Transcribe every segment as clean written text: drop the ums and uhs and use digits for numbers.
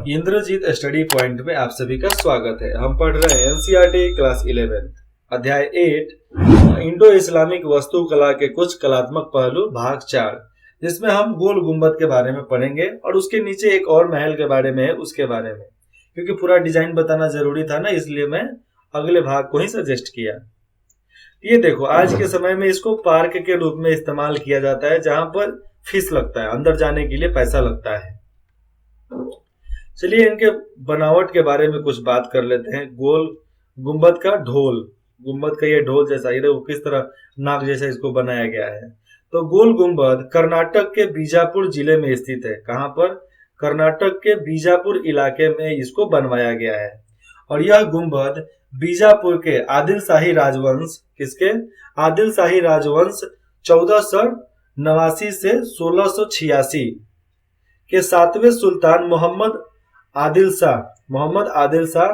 Indrajit study point में आप सभी का स्वागत है। हम पढ़ रहे हैं एनसीईआरटी क्लास 11 अध्याय 8 इंडो इस्लामिक वास्तुकला के कुछ कलात्मक पहलू भाग 4, जिसमें हम गोल गुंबद के बारे में पढ़ेंगे और उसके नीचे एक और महल के बारे में है, उसके बारे में, क्योंकि पूरा डिजाइन बताना जरूरी था ना, इसलिए मैं अगले भाग को ही सजेस्ट किया। ये देखो, आज के समय में इसको पार्क के रूप में इस्तेमाल किया जाता है, जहां पर फीस लगता है, अंदर जाने के लिए पैसा लगता है। चलिए इनके बनावट के बारे में कुछ बात कर लेते हैं। गोल गुंबद का ढोल, गुंबद का ये ढोल जैसा, ये देखो किस तरह नाक जैसा इसको बनाया गया है। तो गोल गुंबद कर्नाटक के बीजापुर जिले में स्थित है। कहां पर? कर्नाटक के बीजापुर इलाके में इसको बनवाया गया है। और यह गुंबद बीजापुर के आदिल शाही राजवंश, किसके? आदिल शाही राजवंश 1489 से 1686 के 7वें सुल्तान मोहम्मद आदिल शाह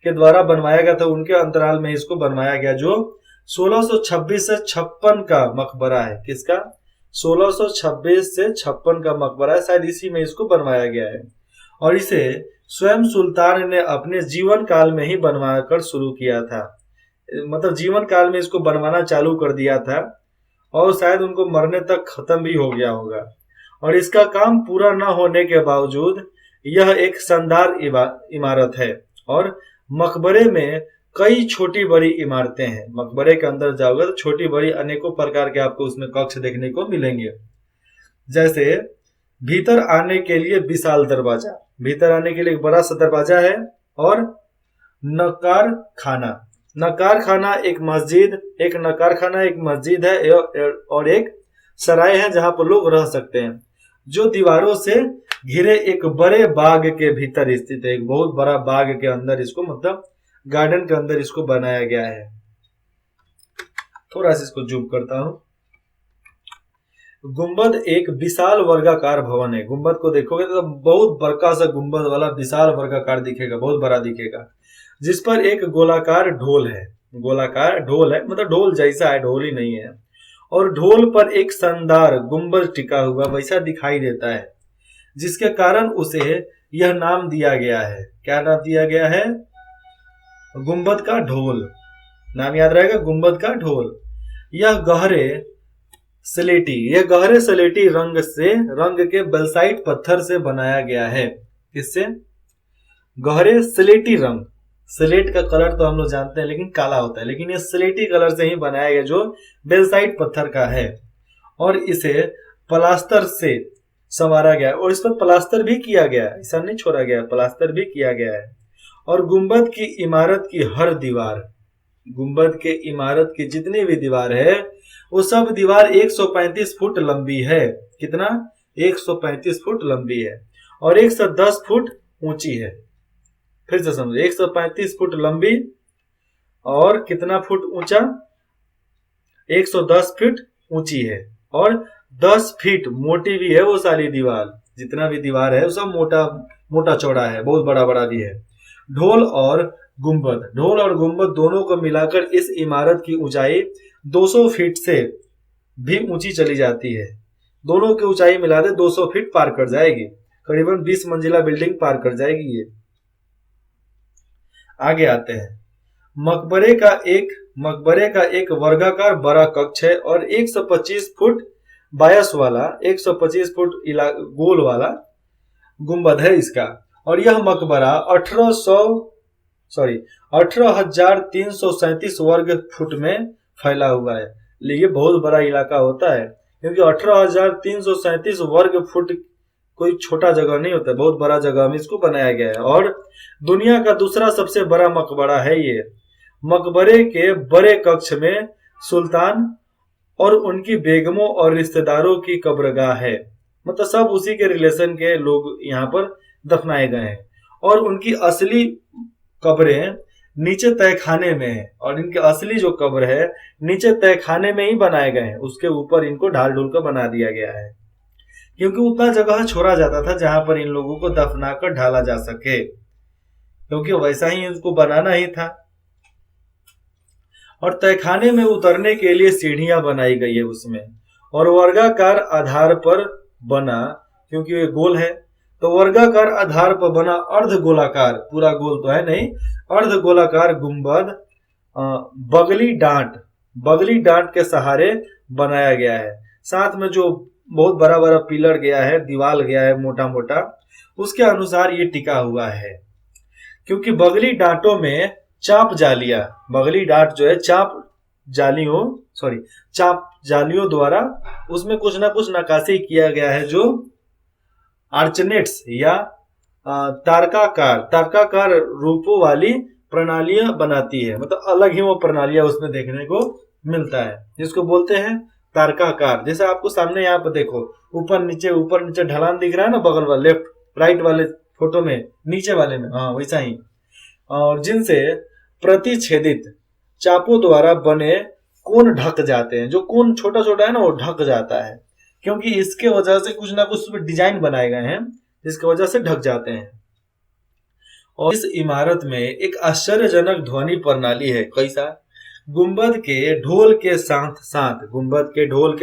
के द्वारा बनवाया गया था। उनके अंतराल में इसको बनवाया गया, जो 1626 से 56 का मकबरा है। किसका? 1626 से 56 का मकबरा है, शायद इसी में इसको बनवाया गया है। और इसे स्वयं सुल्तान ने अपने जीवन काल में ही बनवा कर शुरू किया था, मतलब जीवन काल में इसको बनवाना चालू कर दिया था और शायद उनको मरने तक खत्म भी हो गया होगा। और इसका काम पूरा न होने के बावजूद यह एक शानदार इमारत है। और मकबरे में कई छोटी बड़ी इमारतें हैं। मकबरे के अंदर जाओगे तो छोटी बड़ी अनेकों प्रकार के आपको उसमें कक्ष देखने को मिलेंगे। जैसे भीतर आने के लिए विशाल दरवाजा, भीतर आने के लिए एक बड़ा सा दरवाजा है। और नकार खाना एक मस्जिद है और एक सराय है जहां पर लोग रह सकते हैं, जो दीवारों से घिरे एक बड़े बाग के भीतर स्थित है। एक बहुत बड़ा बाग के अंदर इसको, मतलब गार्डन के अंदर इसको बनाया गया है। थोड़ा सा इसको जूम करता हूं। गुंबद एक विशाल वर्गाकार भवन है। गुंबद को देखोगे तो बहुत बड़का सा गुंबद वाला विशाल वर्गाकार दिखेगा, बहुत बड़ा दिखेगा, जिस पर एक गोलाकार ढोल है, मतलब ढोल जैसा है, ढोल ही नहीं है। और ढोल पर एक शानदार गुंबद टिका हुआ वैसा दिखाई देता है, जिसके कारण उसे यह नाम दिया गया है। क्या नाम दिया गया है? गुंबद का ढोल। नाम याद रहेगा, गुंबद का ढोल। यह गहरे सलेटी रंग के बेल्साइट पत्थर से बनाया गया है। किससे? गहरे सलेटी रंग। स्लेट का कलर तो हम लोग जानते हैं, लेकिन काला होता है, लेकिन ये स्लेटी कलर से ही बनाया गया, जो बेल्साइट पत्थर का है। और इसे प्लास्टर से संवारा गया और इस पर प्लास्टर भी किया गया, ऐसा नहीं छोड़ा गया, प्लास्टर भी किया गया है। और गुंबद की इमारत की हर दीवार, गुंबद के इमारत की जितनी भी दीवार है, वो सब दीवार 135 फुट लंबी है। कितना? 135 फुट लंबी है और 110 फुट ऊंची है। फिर से समझो, 135 फुट लंबी और कितना फुट ऊंचा? 110 फीट ऊंची है और 10 फीट मोटी भी है। वो सारी दीवार, जितना भी दीवार है, वो सब मोटा चौड़ा है, बहुत बड़ा भी है। ढोल और गुंबद दोनों को मिलाकर इस इमारत की ऊंचाई 200 फीट से भी ऊंची चली जाती है। दोनों की ऊंचाई मिला दे 200 फीट पार कर जाएगी, करीबन 20 मंजिला बिल्डिंग पार कर जाएगी ये। आगे आते हैं। मकबरे का एक वर्गाकार बड़ा कक्ष है और 125 फुट बायस वाला, 125 फुट गोल वाला गुंबद है इसका। और यह मकबरा 18,337 वर्ग फुट में फैला हुआ है। ये बहुत बड़ा इलाका होता है, क्योंकि 18,337 वर्ग फुट कोई छोटा जगह नहीं होता, बहुत बड़ा जगह में इसको बनाया गया है। और दुनिया का दूसरा सबसे बड़ा मकबरा है ये। मकबरे के बड़े कक्ष में सुल्तान और उनकी बेगमों और रिश्तेदारों की कब्रगाह है, मतलब सब उसी के रिलेशन के लोग यहाँ पर दफनाए गए हैं। और उनकी असली कब्रें नीचे तहखाने में है, और इनके असली जो कब्र है नीचे तहखाने में ही बनाए गए हैं। उसके ऊपर इनको ढाल ढूल कर बना दिया गया है, क्योंकि उतना जगह छोड़ा जाता था जहां पर इन लोगों को दफनाकर ढाला जा सके, क्योंकि वैसा ही इनको बनाना ही था। और तहखाने में उतरने के लिए सीढ़ियां बनाई गई है उसमें, और वर्गाकार आधार पर बना, क्योंकि ये गोल है तो वर्गाकार आधार पर बना अर्ध गोलाकार, पूरा गोल तो है नहीं, अर्ध गोलाकार गुंबद बगली डांट के सहारे बनाया गया है। साथ में जो बहुत बड़ा बड़ा पिलर गया है, दीवाल गया है मोटा मोटा, उसके अनुसार ये टिका हुआ है। क्योंकि बगली डांटों में चाप जालियां, बगली डांट जो है चाप जालियों द्वारा उसमें कुछ ना कुछ नक्काशी किया गया है, जो आर्चनेट्स या तारकाकार रूपों वाली प्रणालियां बनाती है। मतलब अलग ही वो प्रणालियां उसमें देखने को मिलता है, जिसको बोलते हैं तारकाकार। जैसे आपको सामने यहाँ पर देखो, ऊपर नीचे ढलान दिख रहा है ना, बगल वाले लेफ्ट राइट वाले फोटो में, नीचे वाले में, हाँ वैसा ही। और जिनसे प्रतिच्छेदित चापों द्वारा बने कोण ढक जाते हैं। जो कोण छोटा छोटा है ना, वो ढक जाता है, क्योंकि इसके वजह से कुछ ना कुछ डिजाइन बनाए गए हैं, जिसकी वजह से ढक जाते हैं। और इस इमारत में एक आश्चर्यजनक ध्वनि प्रणाली है। कैसा? गुंबद के ढोल के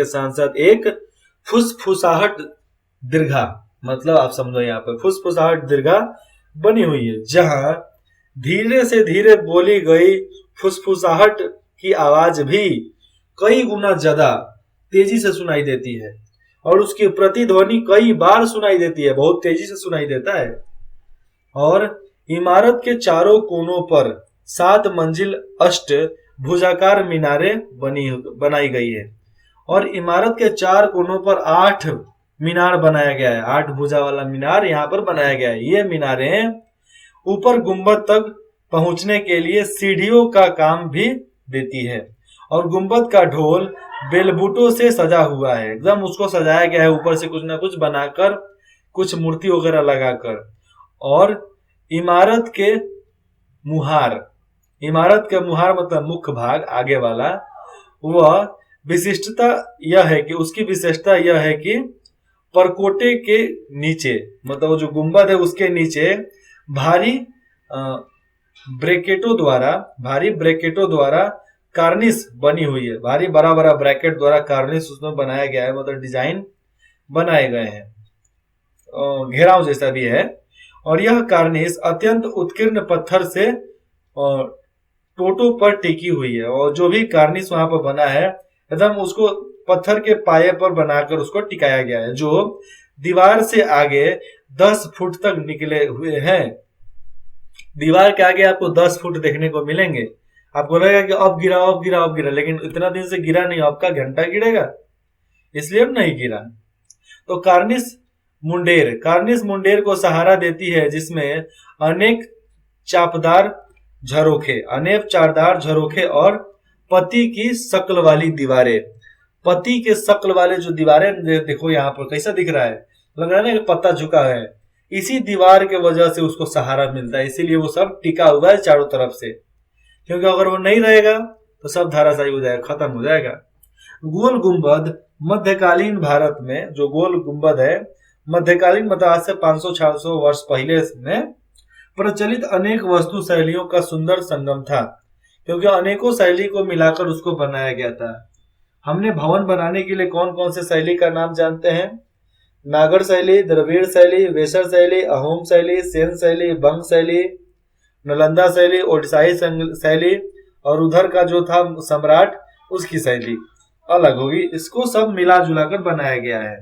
साथ साथ एक फुसफुसाहट दीर्घा, मतलब आप समझो यहाँ पर फुसफुसाहट दीर्घा बनी हुई है, जहां धीरे से धीरे बोली गई फुसफुसाहट की आवाज भी कई गुना ज्यादा तेजी से सुनाई देती है, और उसकी प्रतिध्वनि कई बार सुनाई देती है, बहुत तेजी से सुनाई देता है। और इमारत के चारों कोनों पर 7 मंजिल अष्ट भुजाकार मीनारें बनाई गई है, और इमारत के 4 कोनों पर 8 मीनार बनाया गया है। 8 भुजा वाला मीनार यहाँ पर बनाया गया है। ये मीनारें ऊपर गुंबद तक पहुंचने के लिए सीढ़ियों का काम भी देती है, और गुंबद का ढोल बेलबूटों से सजा हुआ है, एकदम उसको सजाया गया है ऊपर से कुछ ना कुछ बनाकर, कुछ मूर्ति वगैरह लगाकर। और इमारत के मुहार मतलब मुख्य भाग आगे वाला, वह विशिष्टता यह है कि उसकी विशेषता यह है कि परकोटे के नीचे, मतलब जो गुंबद है उसके नीचे भारी ब्रैकेटों द्वारा कार्निश बनी हुई है। भारी बड़ा बड़ा ब्रैकेट द्वारा कार्निश उसमें बनाया गया है, मतलब डिजाइन बनाए गए हैं, घेराव जैसा भी है। और यह कार्निश अत्यंत उत्कीर्ण पत्थर से टोटो पर टिकी हुई है, और जो भी कार्निश वहां पर बना है एकदम उसको पत्थर के पाए पर बनाकर उसको टिकाया गया है, जो दीवार से आगे 10 फुट तक निकले हुए हैं। दीवार के आगे आपको 10 फुट देखने को मिलेंगे। आपको लगेगा कि अब गिरा, लेकिन इतना दिन से गिरा नहीं, आपका घंटा गिरेगा, इसलिए अब नहीं गिरा। तो कार्निश मुंडेर को सहारा देती है, जिसमें अनेक चारदार झरोखे और पति की शक्ल वाली दीवारें। पति के शक्ल वाले जो दीवारें देखो यहाँ पर कैसा दिख रहा है, लग रहा है ना कि पत्ता झुका है। इसी दीवार के वजह से उसको सहारा मिलता है, इसीलिए वो सब टिका हुआ है चारों तरफ से, क्योंकि अगर वो नहीं रहेगा तो सब धराशायी हो जाएगा, खत्म हो जाएगा। गोल गुंबद मध्यकालीन भारत में, जो गोल गुंबद है मध्यकालीन मतलब आज से 500-600 वर्ष पहले में प्रचलित अनेक वस्तु शैलियों का सुंदर संगम था, क्योंकि अनेकों शैली को मिलाकर उसको बनाया गया था। हमने भवन बनाने के लिए कौन कौन से शैली का नाम जानते हैं? नागर शैली, द्रविड़ शैली, वेसर शैली, अहोम शैली, सेन शैली, बंग शैली, नालंदा शैली, ओडिशाई शैली, और उधर का जो था सम्राट उसकी शैली अलग होगी। इसको सब मिला जुला कर बनाया गया है।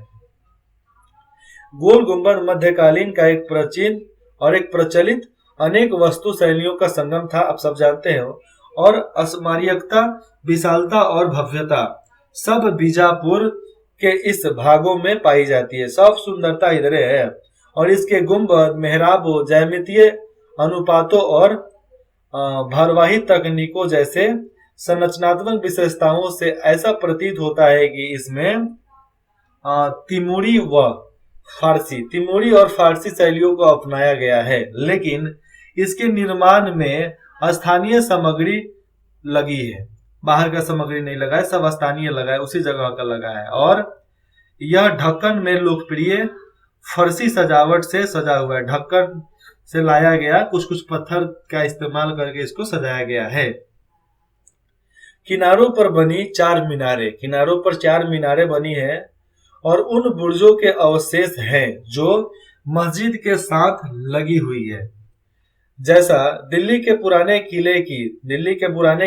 गोल गुंबद मध्यकालीन का एक प्राचीन और एक प्रचलित अनेक वस्तु शैलियों का संगम था, आप सब जानते हो। और अस्मारियकता, विशालता और भव्यता सब बीजापुर के इस भागों में पाई जाती है। सब सुंदरता इधर है। और इसके गुंबद, मेहराबों, ज्यामितीय अनुपातों और भारवाही तकनीकों जैसे संरचनात्मक विशेषताओं से ऐसा प्रतीत होता है कि इसमें तिमोरी और फारसी शैलियों को अपनाया गया है, लेकिन इसके निर्माण में स्थानीय सामग्री लगी है, बाहर का सामग्री नहीं लगा है, सब स्थानीय लगा है, उसी जगह का लगा है। और यह ढक्कन में लोकप्रिय फरसी सजावट से सजा हुआ है। ढक्कन से लाया गया कुछ पत्थर का इस्तेमाल करके इसको सजाया गया है। किनारों पर बनी 4 मीनारें बनी है, और उन बुर्जों के अवशेष हैं जो मस्जिद के साथ लगी हुई है। जैसा दिल्ली के पुराने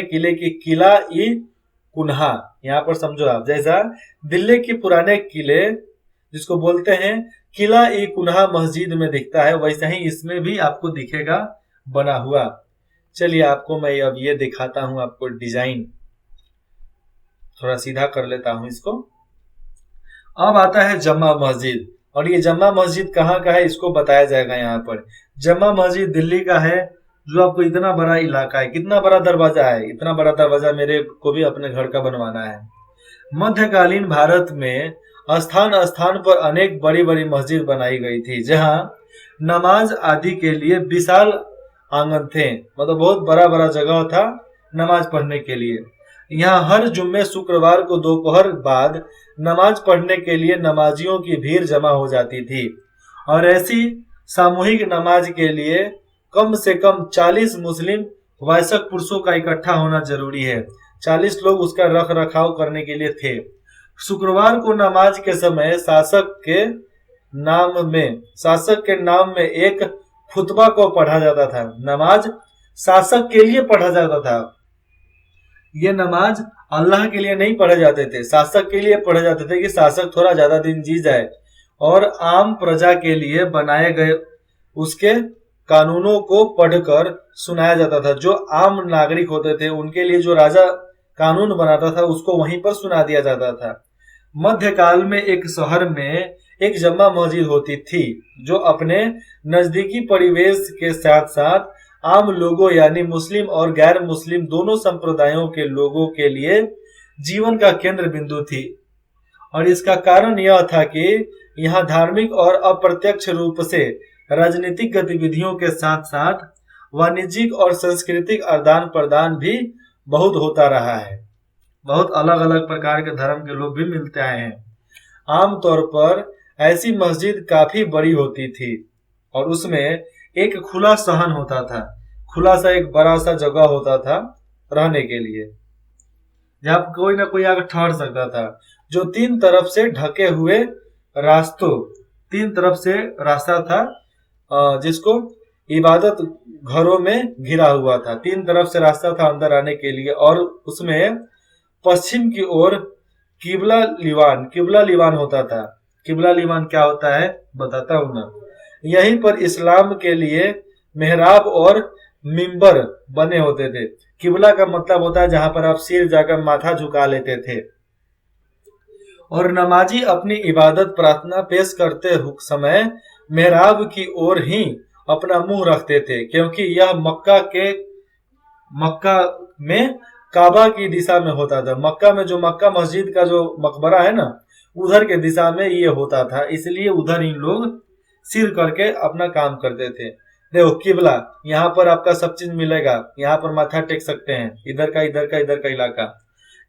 किले की किला ई कुन्हा, यहाँ पर समझो आप, जैसा दिल्ली के पुराने किले जिसको बोलते हैं किला ई कुन्हा मस्जिद में दिखता है, वैसा ही इसमें भी आपको दिखेगा बना हुआ। चलिए आपको मैं अब ये दिखाता हूं, आपको डिजाइन थोड़ा सीधा कर लेता हूं इसको। अब आता है जम्मा मस्जिद, और ये जम्मा मस्जिद कहाँ का है इसको बताया जाएगा यहाँ पर। जम्मा मस्जिद दिल्ली का है, जो आपको इतना बड़ा इलाका है, कितना बड़ा दरवाजा है, इतना बड़ा दरवाजा मेरे को भी अपने घर का बनवाना है। मध्यकालीन भारत में स्थान स्थान पर अनेक बड़ी बड़ी मस्जिद बनाई गई थी, जहां नमाज आदि के लिए विशाल आंगन थे, मतलब बहुत बड़ा बड़ा जगह था नमाज पढ़ने के लिए। यहाँ हर जुम्मे शुक्रवार को दोपहर बाद नमाज पढ़ने के लिए नमाजियों की भीड़ जमा हो जाती थी, और ऐसी सामूहिक नमाज के लिए कम से कम 40 मुस्लिम वयस्क पुरुषों का इकट्ठा होना जरूरी है। 40 लोग उसका रख रखाव करने के लिए थे। शुक्रवार को नमाज के समय शासक के नाम में एक खुतबा को पढ़ा जाता था। नमाज शासक के लिए पढ़ा जाता था, ये नमाज अल्लाह के लिए नहीं पढ़े जाते थे, शासक के लिए पढ़े जाते थे कि शासक थोड़ा ज्यादा दिन जी जाए, और आम प्रजा के लिए बनाए गए उसके कानूनों को पढ़कर सुनाया जाता था। जो आम नागरिक होते थे उनके लिए जो राजा कानून बनाता था उसको वहीं पर सुना दिया जाता था। मध्यकाल में एक शहर में एक जम्मा मस्जिद होती थी, जो अपने नजदीकी परिवेश के साथ साथ आम लोगों यानी मुस्लिम और गैर मुस्लिम दोनों संप्रदायों के लोगों के लिए जीवन का केंद्र बिंदु थी। और इसका कारण यह था कि यहाँ धार्मिक और अप्रत्यक्ष रूप से राजनीतिक गतिविधियों के साथ साथ वाणिज्यिक और सांस्कृतिक आदान प्रदान भी बहुत होता रहा है। बहुत अलग अलग प्रकार के धर्म के लोग भी मिलते आए हैं। आमतौर पर ऐसी मस्जिद काफी बड़ी होती थी, और उसमें एक खुला सहन होता था, खुला सा एक बड़ा सा जगह होता था रहने के लिए, जहां कोई ना कोई आकर ठहर सकता था, जो तीन तरफ से ढके हुए तीन तरफ से रास्ता था, जिसको इबादत घरों में घिरा हुआ था। तीन तरफ से रास्ता था अंदर आने के लिए, और उसमें पश्चिम की ओर किबला लीवान होता था। किबला लीवान क्या होता है बताता हूं ना। यहीं पर इस्लाम के लिए मेहराब और मिंबर बने होते थे। किबला का मतलब होता है जहां पर आप सिर जाकर माथा झुका लेते थे, और नमाजी अपनी इबादत प्रार्थना पेश करते समय मेहराब की ओर ही अपना मुंह रखते थे, क्योंकि यह मक्का में काबा की दिशा में होता था। मक्का में जो मक्का मस्जिद का जो मकबरा है ना, उधर के दिशा में ये होता था, इसलिए उधर ही लोग सिर करके अपना काम करते थे। देखो किबला, यहाँ पर आपका सब चीज मिलेगा, यहाँ पर माथा टेक सकते हैं, इधर का इलाका।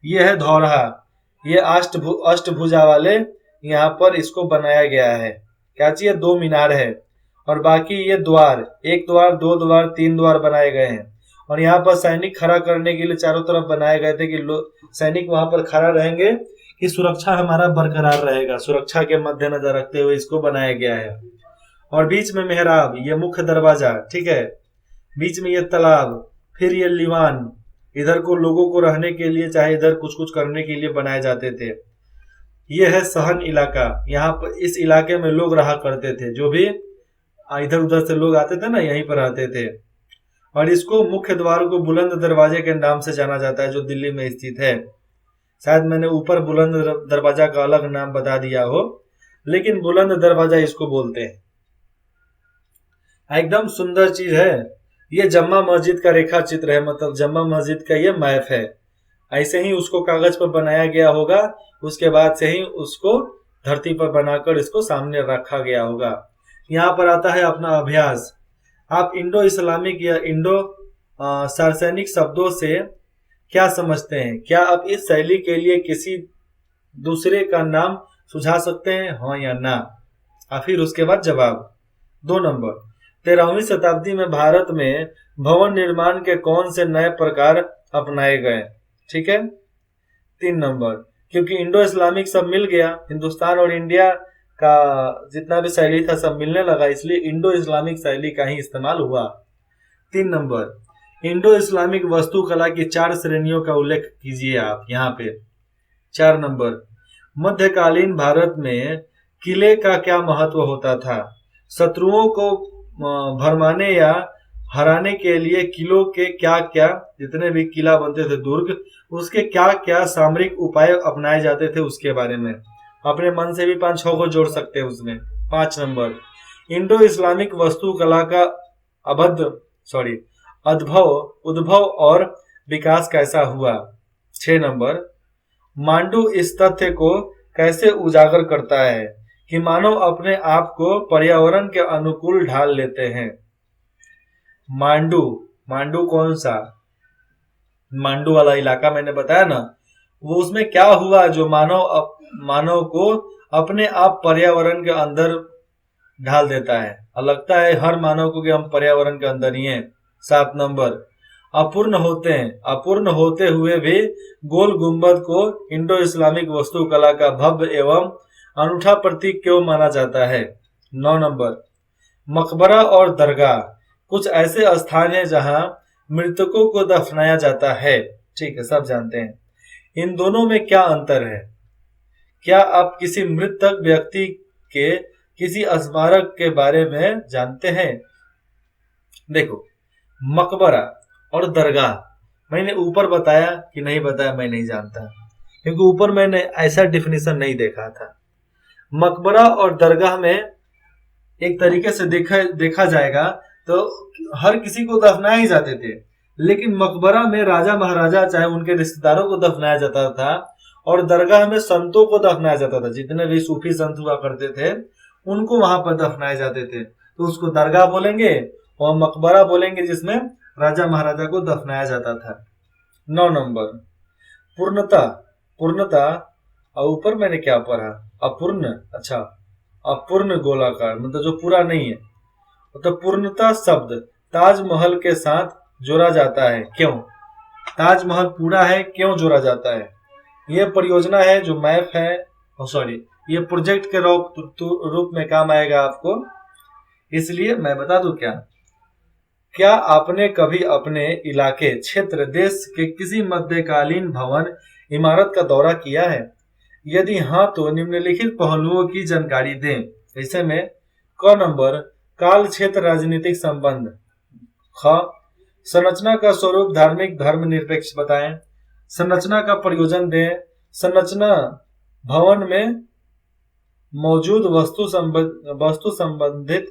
ये है धौरहा, ये अष्टभुजा वाले यहाँ पर इसको बनाया गया है। क्या चाहिए, 2 मीनार है, और बाकी ये द्वार, 1 द्वार 2 द्वार 3 द्वार बनाए गए हैं। और यहाँ पर सैनिक खड़ा करने के लिए चारों तरफ बनाए गए थे कि सैनिक वहां पर खड़ा रहेंगे कि सुरक्षा हमारा बरकरार रहेगा। सुरक्षा के मद्देनजर रखते हुए इसको बनाया गया है। और बीच में मेहराब, ये मुख्य दरवाजा, ठीक है, बीच में ये तालाब, फिर ये लीवान, इधर को लोगों को रहने के लिए चाहे इधर कुछ कुछ करने के लिए बनाए जाते थे। ये है सहन इलाका, यहाँ पर इस इलाके में लोग रहा करते थे, जो भी इधर उधर से लोग आते थे ना, यहीं पर रहते थे। और इसको मुख्य द्वार को बुलंद दरवाजे के नाम से जाना जाता है, जो दिल्ली में स्थित है। शायद मैंने ऊपर बुलंद दरवाजा का अलग नाम बता दिया हो, लेकिन बुलंद दरवाजा इसको बोलते हैं। एकदम सुंदर चीज है। ये जम्मा मस्जिद का रेखा चित्र है, मतलब जम्मा मस्जिद का ये मैप है। ऐसे ही उसको कागज पर बनाया गया होगा, उसके बाद से ही उसको धरती पर बनाकर इसको सामने रखा गया होगा। यहाँ पर आता है अपना अभ्यास। आप इंडो इस्लामिक या इंडो सार्वजनिक शब्दों से क्या समझते हैं? क्या आप इस शैली के लिए किसी दूसरे का नाम सुझा सकते हैं, हाँ या ना? और फिर उसके बाद जवाब। 2 नंबर, 13वीं शताब्दी में भारत में भवन निर्माण के कौन से नए प्रकार अपनाए गए? ठीक है। 3 नंबर, क्योंकि इंडो इस्लामिक सब मिल गया, हिंदुस्तान और इंडिया का जितना भी शैली था सब मिलने लगा, इसलिए इंडो इस्लामिक शैली का ही इस्तेमाल हुआ। 3 नंबर, इंडो इस्लामिक वास्तुकला की 4 श्रेणियों का उल्लेख कीजिए आप यहाँ पे। 4 नंबर, मध्यकालीन भारत में किले का क्या महत्व होता था? शत्रुओं को भरमाने या हराने के लिए किलों के क्या क्या, जितने भी किला बनते थे दुर्ग, उसके क्या क्या सामरिक उपाय अपनाए जाते थे उसके बारे में। अपने मन से भी 5-6 को जोड़ सकते हैं उसमें। 5 नंबर, इंडो इस्लामिक वास्तुकला का अबद्ध सॉरी अद्भव उद्भव और विकास कैसा हुआ? 6 नंबर, मांडू इस तथ्य को कैसे उजागर करता है कि मानव अपने आप को पर्यावरण के अनुकूल ढाल लेते हैं? मांडू, मांडू कौन सा? मांडू वाला इलाका मैंने बताया ना, वो उसमें क्या हुआ जो मानव को अपने आप पर्यावरण के अंदर ढाल देता है, और लगता है हर मानव को कि हम पर्यावरण के अंदर ही हैं। 7 नंबर, अपूर्ण होते हुए भी गोल गुंबद को इंडो इस्लामिक वास्तुकला का भव्य एवं अनूठा प्रतीक क्यों माना जाता है? 9 नंबर, मकबरा और दरगाह कुछ ऐसे स्थान हैं जहां मृतकों को दफनाया जाता है, ठीक है, सब जानते हैं। इन दोनों में क्या अंतर है? क्या आप किसी मृतक व्यक्ति के किसी स्मारक के बारे में जानते हैं? देखो, मकबरा और दरगाह मैंने ऊपर बताया कि नहीं बताया मैं नहीं जानता, क्योंकि ऊपर मैंने ऐसा डिफिनेशन नहीं देखा था। मकबरा और दरगाह में एक तरीके से देखा जाएगा तो हर किसी को दफनाए ही जाते थे, लेकिन मकबरा में राजा महाराजा चाहे उनके रिश्तेदारों को दफनाया जाता था, और दरगाह में संतों को दफनाया जाता था। जितने भी सूफी संत हुआ करते थे उनको वहां पर दफनाए जाते थे, तो उसको दरगाह बोलेंगे, और मकबरा बोलेंगे जिसमें राजा महाराजा को दफनाया जाता था। 9 नंबर, पूर्णता, पूर्णता, और ऊपर मैंने क्या पढ़ा? अपूर्ण, अच्छा, अपूर्ण गोलाकार मतलब जो पूरा नहीं है। तो पूर्णता शब्द ताजमहल के साथ जोड़ा जाता है, क्यों? ताजमहल पूरा है, क्यों जोड़ा जाता है? यह परियोजना है जो मैप है, सॉरी, ये प्रोजेक्ट के रूप में काम आएगा आपको, इसलिए मैं बता दूं क्या आपने कभी अपने इलाके, क्षेत्र, देश के किसी मध्यकालीन भवन, इमारत का दौरा किया है? यदि हाँ तो निम्नलिखित पहलुओं की जानकारी दें। ऐसे में क नंबर, काल, क्षेत्र, राजनीतिक संबंध। ख, संरचना का स्वरूप धार्मिग धर्मनिरपेक्ष बताएं। संरचना का प्रयोजन दें। संरचना भवन में मौजूद वस्तु संबंधित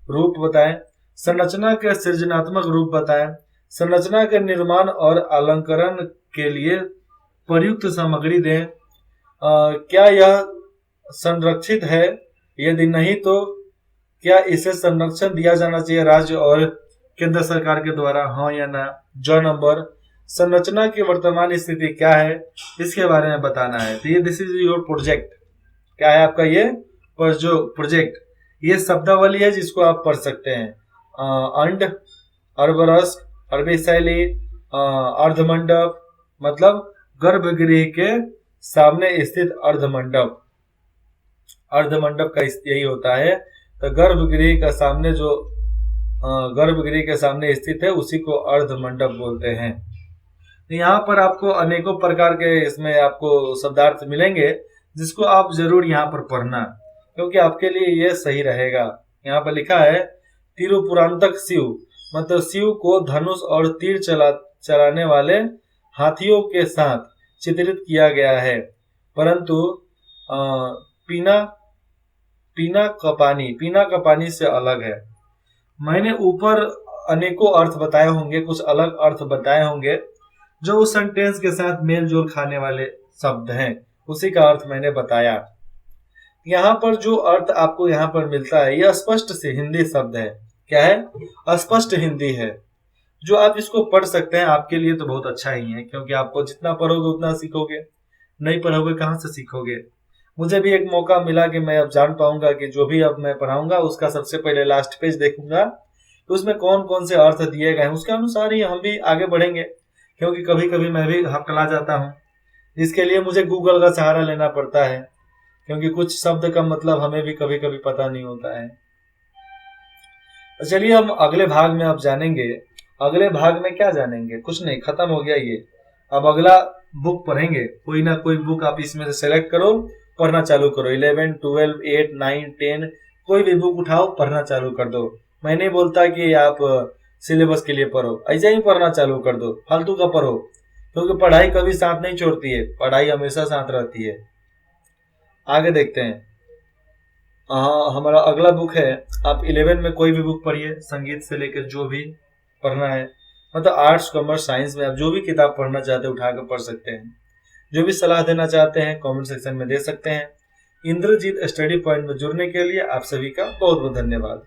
रूप बताएं। संरचना के सृजनात्मक रूप बताएं। संरचना के निर्माण और अलंकरण के लिए प्रयुक्त सामग्री दें। क्या यह संरक्षित है? यदि नहीं तो क्या इसे संरक्षण दिया जाना चाहिए राज्य और केंद्र सरकार के द्वारा, हाँ या ना? ज नंबर, संरचना की वर्तमान स्थिति क्या है, इसके बारे में बताना है। तो ये दिस इज योर प्रोजेक्ट। क्या है आपका ये जो प्रोजेक्ट? ये शब्दावली है जिसको आप पढ़ सकते हैं। अंड, अर्बरस्क, अरबी शैली, अर्धमंडप मतलब गर्भगृह के सामने स्थित अर्धमंडप। अर्धमंडप का यही होता है। तो गर्भगृह का सामने जो गर्भगृह के सामने स्थित है उसी को अर्धमंडप बोलते हैं। तो यहाँ पर आपको अनेकों प्रकार के इसमें आपको शब्दार्थ मिलेंगे, जिसको आप जरूर यहाँ पर पढ़ना, क्योंकि आपके लिए ये सही रहेगा। यहाँ पर लिखा है तिरुपुरांतक शिव, मतलब शिव को धनुष और तीर चलाने वाले हाथियों के साथ चित्रित किया गया है, परंतु पीना का पानी से अलग है। मैंने ऊपर अनेकों अर्थ बताए होंगे, कुछ अलग अर्थ बताए होंगे जो उस सेंटेंस के साथ मेल जोल खाने वाले शब्द हैं, उसी का अर्थ मैंने बताया। यहाँ पर जो अर्थ आपको यहाँ पर मिलता है यह स्पष्ट से हिंदी शब्द है। क्या है? अस्पष्ट हिंदी है, जो आप इसको पढ़ सकते हैं। आपके लिए तो बहुत अच्छा ही है, क्योंकि आपको जितना पढ़ोगे उतना सीखोगे, नहीं पढ़ोगे कहाँ से सीखोगे। मुझे भी एक मौका मिला कि मैं अब जान पाऊंगा कि जो भी अब मैं पढ़ाऊंगा उसका सबसे पहले लास्ट पेज देखूंगा तो उसमें कौन कौन से अर्थ दिए गए हैं, उसके अनुसार ही हम भी आगे बढ़ेंगे। क्योंकि कभी कभी मैं भी हकला जाता हूँ, इसके लिए मुझे गूगल का सहारा लेना पड़ता है क्योंकि कुछ शब्द का मतलब हमें भी कभी कभी पता नहीं होता है। तो चलिए हम अगले भाग में अब जानेंगे। अगले भाग में क्या जानेंगे, कुछ नहीं, खत्म हो गया ये। अब अगला बुक पढ़ेंगे, कोई ना कोई बुक आप इसमें से सेलेक्ट करो, पढ़ना चालू करो। 11, 12, 8, 9, 10 कोई भी बुक उठाओ, पढ़ना चालू कर दो। मैं नहीं बोलता कि आप सिलेबस के लिए पढ़ो, ऐसे ही पढ़ना चालू कर दो, फालतू का पढ़ो, क्योंकि पढ़ाई कभी साथ नहीं छोड़ती है, पढ़ाई हमेशा साथ रहती है। आगे देखते हैं। हाँ, हमारा अगला बुक है, आप 11 में कोई भी बुक पढ़िए, संगीत से लेकर जो भी पढ़ना है, मतलब आर्ट्स कॉमर्स साइंस में आप जो भी किताब पढ़ना चाहते हैं उठाकर पढ़ सकते हैं। जो भी सलाह देना चाहते हैं कमेंट सेक्शन में दे सकते हैं। इंद्रजीत स्टडी पॉइंट में जुड़ने के लिए आप सभी का बहुत बहुत धन्यवाद।